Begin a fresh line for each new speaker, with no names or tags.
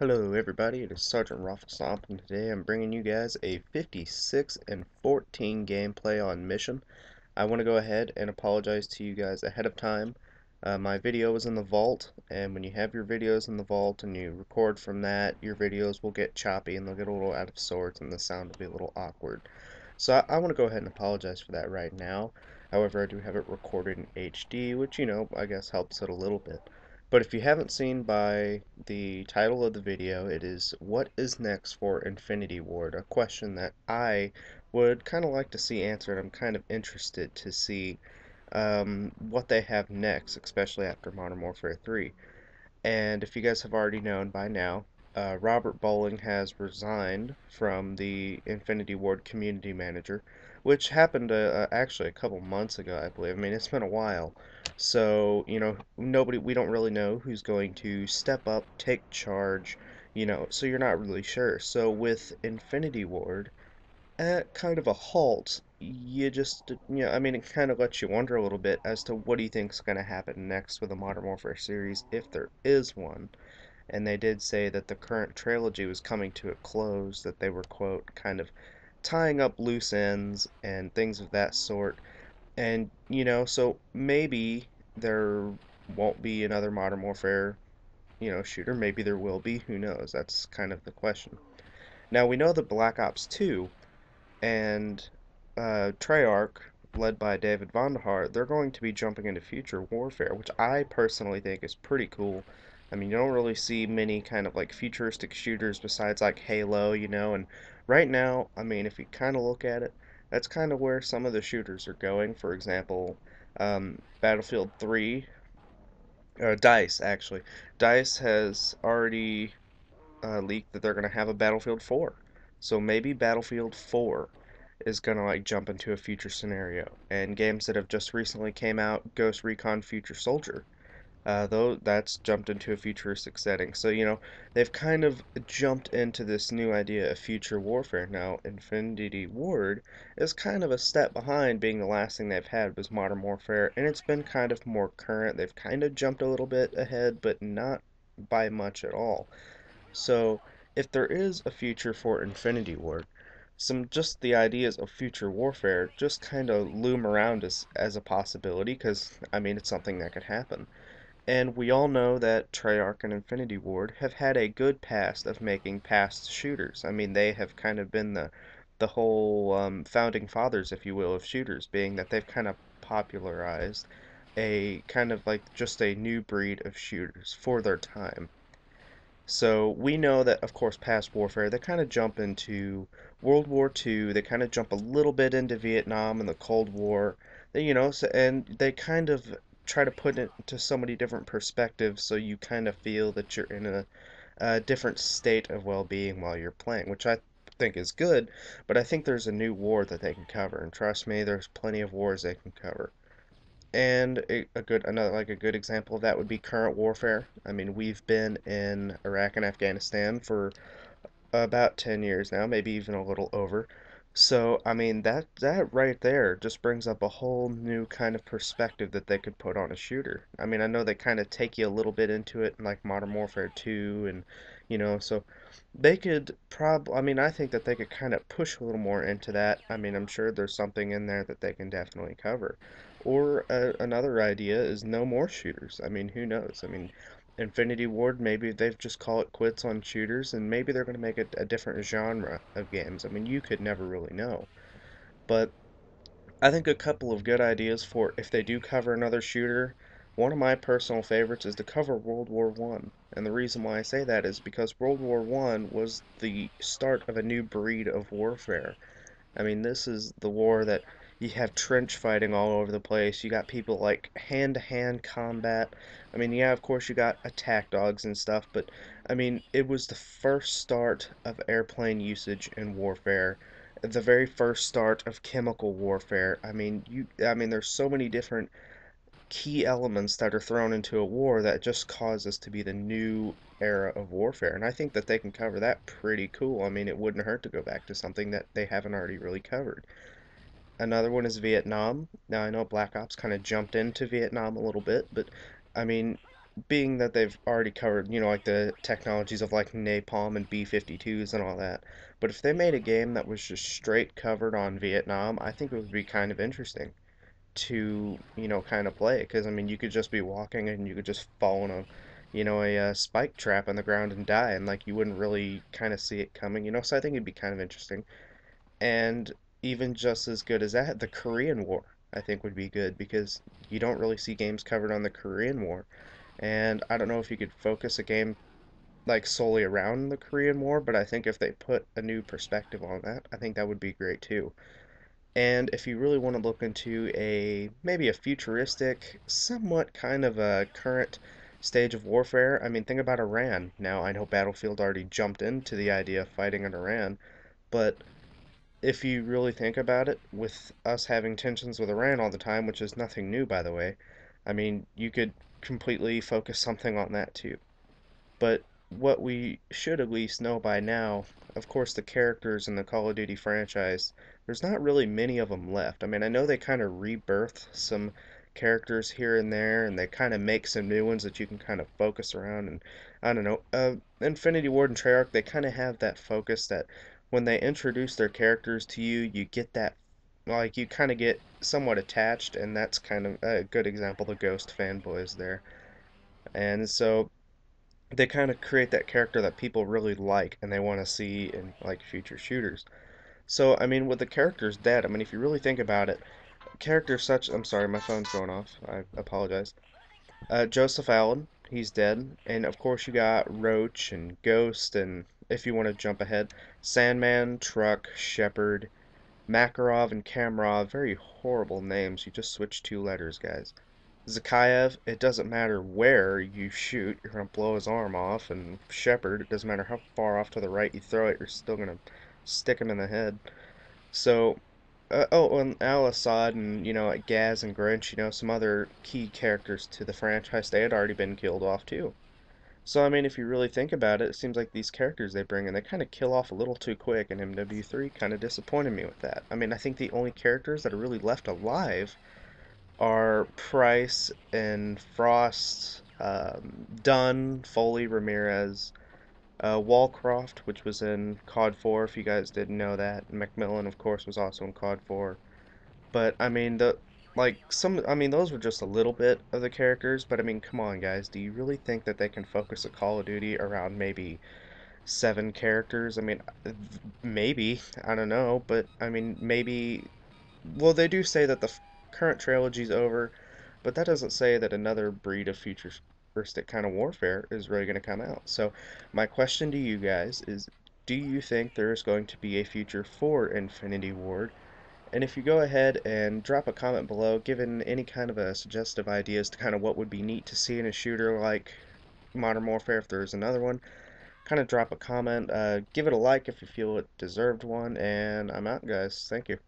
Hello everybody, it is Sergeant Rafflestomp, and today I'm bringing you guys a 56 and 14 gameplay on Mission. I want to go ahead and apologize to you guys ahead of time. My video was in the vault, and when you have your videos in the vault and you record from that, your videos will get choppy and they'll get a little out of sorts and the sound will be a little awkward. So I want to go ahead and apologize for that right now. However, I do have it recorded in HD, which, I guess helps it a little bit. But if you haven't seen by the title of the video, it is what is next for Infinity Ward? A question that I would kind of like to see answered. I'm kind of interested to see what they have next, especially after Modern Warfare 3. And if you guys have already known by now, Robert Bowling has resigned from the Infinity Ward community manager, which happened actually a couple months ago, I believe. I mean, it's been a while. So, we don't really know who's going to step up, take charge, so you're not really sure. So with Infinity Ward, at kind of a halt, you just, I mean, it kind of lets you wonder a little bit as to what do you think's going to happen next with the Modern Warfare series, if there is one. And they did say that the current trilogy was coming to a close, that they were, quote, kind of tying up loose ends and things of that sort. And, so maybe there won't be another Modern Warfare, shooter. Maybe there will be. Who knows? That's kind of the question. Now, we know that Black Ops 2 and Treyarch, led by David Vonderhaar, they're going to be jumping into future warfare, which I personally think is pretty cool. I mean, you don't really see many kind of like futuristic shooters besides like Halo, and right now, I mean, if you kind of look at it, that's kind of where some of the shooters are going. For example, Battlefield 3, DICE actually. DICE has already leaked that they're going to have a Battlefield 4. So maybe Battlefield 4 is going to like jump into a future scenario. And games that have just recently came out, Ghost Recon Future Soldier, though that's jumped into a futuristic setting. So, they've kind of jumped into this new idea of future warfare. Now, Infinity Ward is kind of a step behind, being the last thing they've had was Modern Warfare, and it's been kind of more current. They've kind of jumped a little bit ahead, but not by much at all. So, if there is a future for Infinity Ward, just the ideas of future warfare just kind of loom around us as a possibility because, I mean, it's something that could happen. And we all know that Treyarch and Infinity Ward have had a good past of making past shooters. I mean, they have kind of been the whole founding fathers, if you will, of shooters, being that they've kind of popularized a kind of like just a new breed of shooters for their time. So we know that, of course, past warfare, they kind of jump into World War II, they kind of jump a little bit into Vietnam and the Cold War, and they kind of try to put it into so many different perspectives so you kind of feel that you're in a different state of well-being while you're playing, which I think is good, but I think there's a new war that they can cover, and trust me, there's plenty of wars they can cover. And a good example of that would be current warfare. I mean, we've been in Iraq and Afghanistan for about 10 years now, maybe even a little over. So, I mean, that right there just brings up a whole new kind of perspective that they could put on a shooter. I mean, I know they kind of take you a little bit into it in like Modern Warfare 2 and so they could I mean, I think that they could kind of push a little more into that. I mean, I'm sure there's something in there that they can definitely cover. Or another idea is no more shooters. I mean, who knows? I mean, Infinity Ward, maybe they've just call it quits on shooters, and maybe they're going to make it a different genre of games. I mean, you could never really know. But I think a couple of good ideas for if they do cover another shooter. One of my personal favorites is to cover World War One, and the reason why I say that is because World War One was the start of a new breed of warfare. I mean, this is the war that you have trench fighting all over the place. You got people like hand-to-hand combat. I mean, yeah, of course you got attack dogs and stuff, but I mean, it was the first start of airplane usage in warfare, the very first start of chemical warfare. I mean, there's so many different key elements that are thrown into a war that just cause us to be the new era of warfare. And I think that they can cover that pretty cool. I mean, it wouldn't hurt to go back to something that they haven't already really covered. Another one is Vietnam. Now, I know Black Ops kind of jumped into Vietnam a little bit, but I mean, being that they've already covered, like the technologies of like napalm and B-52s and all that. But if they made a game that was just straight covered on Vietnam, I think it would be kind of interesting to, kind of play. Because, I mean, you could just be walking and you could just fall in a spike trap on the ground and die, and like you wouldn't really kind of see it coming. So I think it'd be kind of interesting. And even just as good as that, the Korean War, I think would be good because you don't really see games covered on the Korean War. And I don't know if you could focus a game like solely around the Korean War, but I think if they put a new perspective on that, I think that would be great too. And if you really want to look into a maybe a futuristic, somewhat kind of a current stage of warfare, I mean, think about Iran. Now, I know Battlefield already jumped into the idea of fighting in Iran, but if you really think about it, with us having tensions with Iran all the time, which is nothing new, by the way, I mean, you could completely focus something on that too. But what we should at least know by now, of course, the characters in the Call of Duty franchise, there's not really many of them left. I mean, I know they kind of rebirth some characters here and there, and they kind of make some new ones that you can kind of focus around. And I don't know, Infinity Ward and Treyarch, they kind of have that focus that when they introduce their characters to you, you get that, like, you kind of get somewhat attached, and that's kind of a good example, the Ghost fanboys there. And so they kind of create that character that people really like and they want to see in like future shooters. So, I mean, with the characters dead, I mean, if you really think about it, characters such, I'm sorry, my phone's going off. I apologize. Joseph Allen, he's dead. And of course, you got Roach and Ghost, and if you want to jump ahead, Sandman, Truck, Shepard, Makarov, and Kamarov. Very horrible names. You just switched two letters, guys. Zakayev, it doesn't matter where you shoot, you're going to blow his arm off. And Shepard, it doesn't matter how far off to the right you throw it, you're still going to stick him in the head. So, oh, and Al Assad and, like Gaz and Grinch, some other key characters to the franchise, they had already been killed off too. So, I mean, if you really think about it, it seems like these characters they bring in, they kind of kill off a little too quick, and MW3 kind of disappointed me with that. I mean, I think the only characters that are really left alive are Price and Frost, Dunn, Foley, Ramirez, Wallcroft, which was in COD 4, if you guys didn't know that. Macmillan, of course, was also in COD 4. But I mean, I mean, those were just a little bit of the characters. But I mean, come on, guys, do you really think that they can focus a Call of Duty around maybe 7 characters? I mean, maybe, I don't know, but I mean, maybe well, they do say that the current trilogy's over, but that doesn't say that another breed of futuristic kind of warfare is really going to come out. So, my question to you guys is, do you think there is going to be a future for Infinity Ward? And if you go ahead and drop a comment below, given any kind of a suggestive ideas to kind of what would be neat to see in a shooter like Modern Warfare if there's another one, kind of drop a comment, give it a like if you feel it deserved one, and I'm out, guys. Thank you.